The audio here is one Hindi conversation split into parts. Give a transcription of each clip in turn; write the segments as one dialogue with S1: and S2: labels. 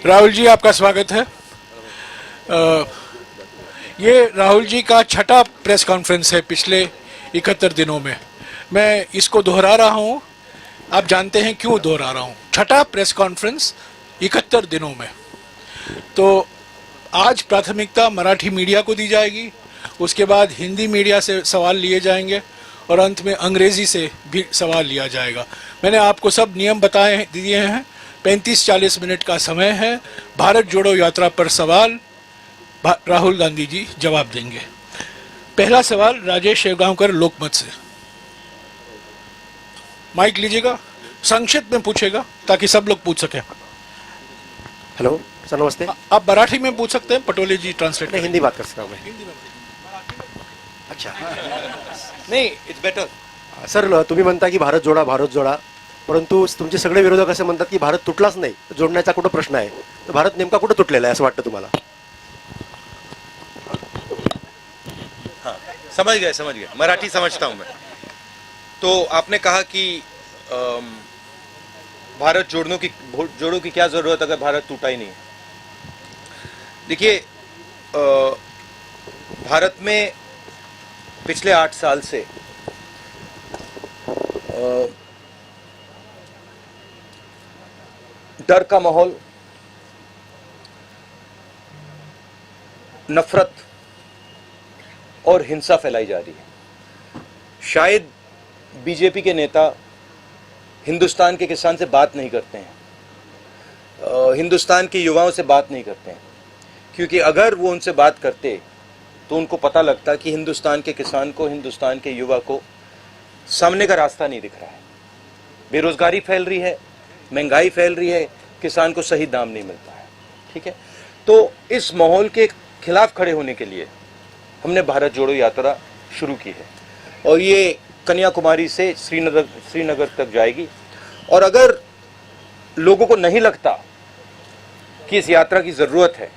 S1: राहुल जी, आपका स्वागत है। ये राहुल जी का छठा प्रेस कॉन्फ्रेंस है पिछले 71 दिनों में। मैं इसको दोहरा रहा हूँ। आप जानते हैं क्यों दोहरा रहा हूँ? छठा प्रेस कॉन्फ्रेंस 71 दिनों में। तो आज प्राथमिकता मराठी मीडिया को दी जाएगी, उसके बाद हिंदी मीडिया से सवाल लिए जाएंगे और अंत में अंग्रेजी से भी सवाल लिया जाएगा। मैंने आपको सब नियम बताए दिए हैं। 35-40 मिनट का समय है। भारत जोड़ो यात्रा पर सवाल राहुल गांधी जी जवाब देंगे। पहला सवाल राजेश शेवगांवकर लोकमत से। माइक लीजिएगा, संक्षिप्त में पूछेगा ताकि सब लोग पूछ सकें।
S2: हेलो सर, नमस्ते।
S1: आप मराठी में पूछ सकते हैं, पटोले जी ट्रांसलेट।
S2: मैं हिंदी बात कर सकता हूँ मैं। अच्छा
S3: नहीं, इट्स बेटर।
S2: सर, तुम्ही म्हणता की भारत जोडा, परंतु तुमचे सगळे विरोधक असे म्हणतात की भारत तुटलाच नाही, जोडण्याचा कुठं प्रश्न आहे? तर भारत नेमका कुठं तुटलेला आहे असं वाटतं तुम्हाला?
S3: हाँ, समझ गए, मराठी समझता हूँ मैं। तो आपने कहा कि भारत जोड़ो की क्या जरूरत अगर भारत टूटा ही नहीं है। देखिए, भारत में पिछले 8 साल से डर का माहौल, नफरत और हिंसा फैलाई जा रही है। शायद बीजेपी के नेता हिंदुस्तान के किसान से बात नहीं करते हैं, हिंदुस्तान के युवाओं से बात नहीं करते हैं, क्योंकि अगर वो उनसे बात करते तो उनको पता लगता कि हिंदुस्तान के किसान को, हिंदुस्तान के युवा को सामने का रास्ता नहीं दिख रहा है। बेरोजगारी फैल रही है, महंगाई फैल रही है, किसान को सही दाम नहीं मिलता है। ठीक है, तो इस माहौल के खिलाफ खड़े होने के लिए हमने भारत जोड़ो यात्रा शुरू की है और ये कन्याकुमारी से श्रीनगर तक जाएगी। और अगर लोगों को नहीं लगता कि इस यात्रा की जरूरत है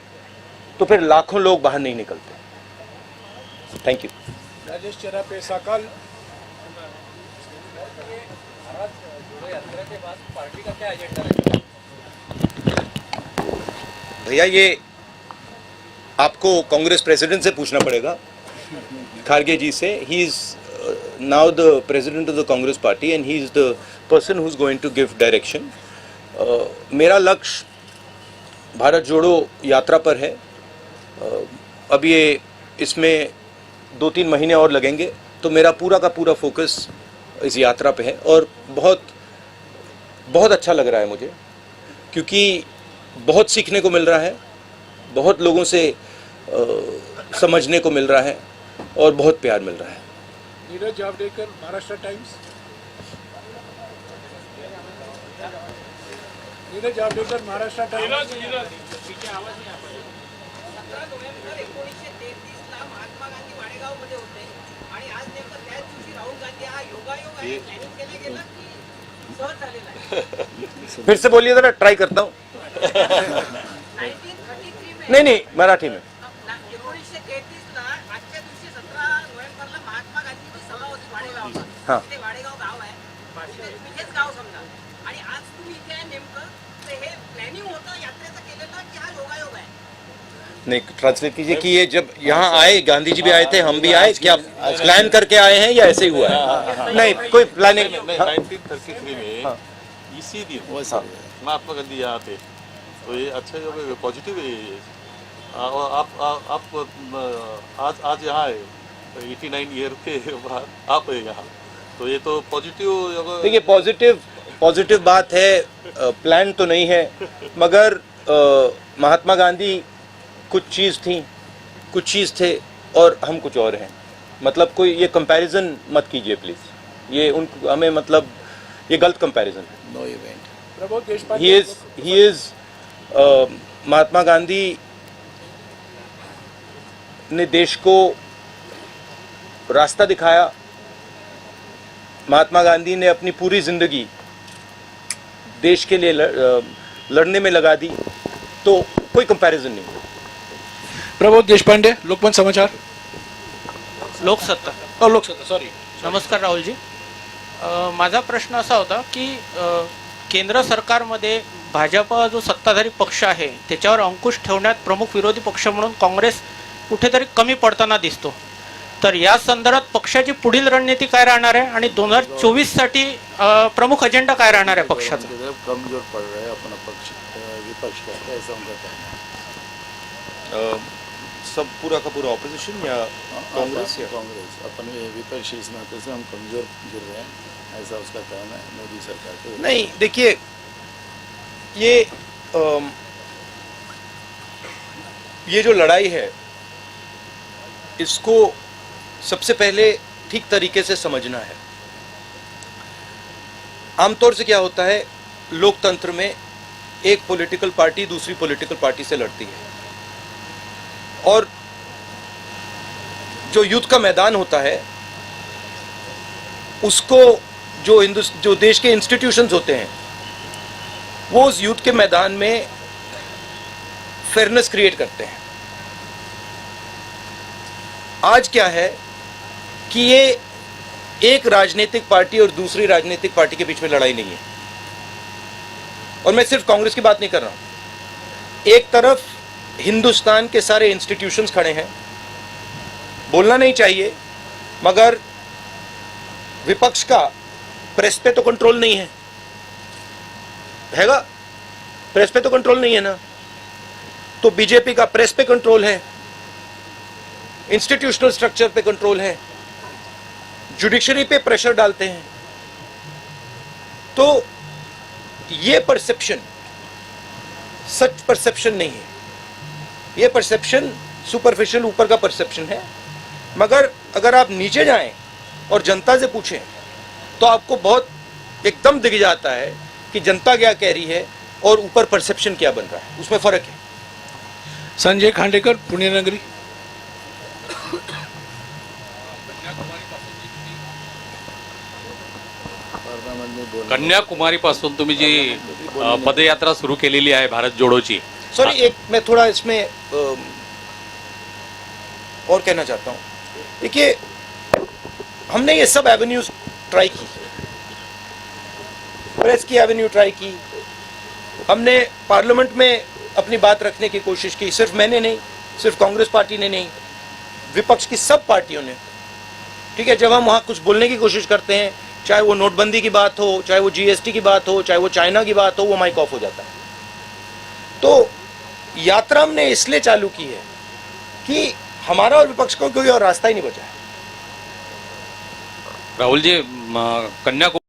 S3: तो फिर लाखों लोग बाहर नहीं निकलते। Thank you.
S1: राजेश चेरापे साकल।
S3: भैया, ये आपको कांग्रेस प्रेसिडेंट से पूछना पड़ेगा, खारगे जी से। He is now the president of the Congress party and he is the person who is going to give direction. मेरा लक्ष्य भारत जोड़ो यात्रा पर है। अब ये इसमें 2-3 महीने और लगेंगे, तो मेरा पूरा का पूरा फोकस इस यात्रा पे है और बहुत बहुत अच्छा लग रहा है मुझे, क्योंकि बहुत सीखने को मिल रहा है, बहुत लोगों से समझने को मिल रहा है और बहुत प्यार मिल रहा है।
S1: नीरज जावड़ेकर, महाराष्ट्र टाइम्स। नीरज जावड़ेकर, महाराष्ट्र टाइम्स।
S3: फिर से बोलिए जरा, ट्राई करता हूँ। नहीं, मराठी में। हाँ, नहीं, ट्रांसलेट कीजिए कि ये जब यहाँ आए, गांधी जी भी आए थे, हम भी आए, क्या प्लान करके आए हैं या ऐसे ही हुआ है? नहीं, कोई प्लानिंग।
S4: 1933 में इसी दिन महात्मा गांधी यहाँ थे, तो ये अच्छा जो पॉजिटिव है ये। और आप आज यहाँ है 89 ईयर के बाद आप है यहाँ, तो ये तो पॉजिटिव।
S3: देखिए, पॉजिटिव बात है। प्लान तो नहीं है, मगर महात्मा गांधी कुछ चीज़ थे और हम कुछ और हैं। मतलब कोई ये कंपैरिजन मत कीजिए प्लीज। ये हमें मतलब ये गलत कंपैरिजन है।
S4: No event.
S3: He is Mahatma Gandhi ने देश को रास्ता दिखाया। महात्मा गांधी ने अपनी पूरी जिंदगी देश के लिए लड़ने में लगा दी, तो कोई कंपैरिजन नहीं।
S1: प्रबोध देशपांडे, लोकमत समाचार।
S5: लोकसत्ता,
S1: सॉरी।
S5: नमस्कार राहुल जी। माझा प्रश्न असा होता की केंद्र सरकारमध्ये भाजप जो सत्ताधारी पक्ष आहे त्याच्यावर अंकुश ठेवण्यात प्रमुख विरोधी पक्ष म्हणून काँग्रेस कुठेतरी कमी पडताना दिसतो. तर या संदर्भात पक्षाची पुढील रणनीती काय राहणार आहे आणि 2024 साठी प्रमुख अजेंडा काय राहणार आहे पक्षाचा?
S6: कमजोर पड़ रहा है अपना पक्ष, विपक्ष का, ऐसा उनका कहना है.
S3: सब पूरा का पूरा ऑपोजिशन या कांग्रेस या
S6: कांग्रेस अपन विपक्ष इस नाते से हम कमजोर गिर रहे हैं, ऐसा उसका कहना है मोदी सरकार के.
S3: नहीं, देखिए ये जो लड़ाई है इसको सबसे पहले ठीक तरीके से समझना है. आमतौर से क्या होता है, लोकतंत्र में एक पॉलिटिकल पार्टी दूसरी पॉलिटिकल पार्टी से लड़ती है और जो युद्ध का मैदान होता है उसको जो देश के इंस्टीट्यूशंस होते हैं वो उस युद्ध के मैदान में फेयरनेस क्रिएट करते हैं. आज क्या है कि ये एक राजनीतिक पार्टी और दूसरी राजनीतिक पार्टी के बीच में लड़ाई नहीं है. और मैं सिर्फ कांग्रेस की बात नहीं कर रहा हूं. एक तरफ हिंदुस्तान के सारे इंस्टीट्यूशंस खड़े हैं, बोलना नहीं चाहिए मगर विपक्ष का प्रेस पे तो कंट्रोल नहीं है, हैगा? प्रेस पे तो कंट्रोल नहीं है ना. तो बीजेपी का प्रेस पे कंट्रोल है, इंस्टीट्यूशनल स्ट्रक्चर पे कंट्रोल है, जुडिशरी पे प्रेशर डालते हैं. तो ये परसेप्शन सच परसेप्शन नहीं है. ये परसेप्शन सुपरफिशियल ऊपर का परसेप्शन है. मगर अगर आप नीचे जाएं और जनता से पूछें तो आपको बहुत एकदम दिख जाता है कि जनता क्या कह रही है और ऊपर परसेप्शन क्या बन रहा है, उसमें फर्क है.
S1: संजय खांडेकर, पुणे नगरी.
S7: कन्याकुमारीपासून तुम्ही जी पदयात्रा सुरू केलेली आहे भारत जोडोची.
S3: सॉरी, एक मैं थोड़ा इसमें और कहना चाहता हूँ. देखिए, हमने ये सब एवेन्यूज ट्राई की, प्रेस की एवेन्यू ट्राई की, हमने पार्लियामेंट में अपनी बात रखने की कोशिश की. सिर्फ मैंने नहीं, सिर्फ कांग्रेस पार्टी ने नहीं, विपक्ष की सब पार्टियों ने. ठीक है, जब हम वहाँ कुछ बोलने की कोशिश करते हैं, चाहे वो नोटबंदी की बात हो, चाहे वो जीएसटी की बात हो, चाहे वो चाइना की बात हो, वो माइक ऑफ हो जाता है. तो यात्रा हमने इसलिए चालू की है कि हमारा और विपक्ष को कोई और रास्ता ही नहीं बचा है.
S7: राहुल जी, कन्याकुमारी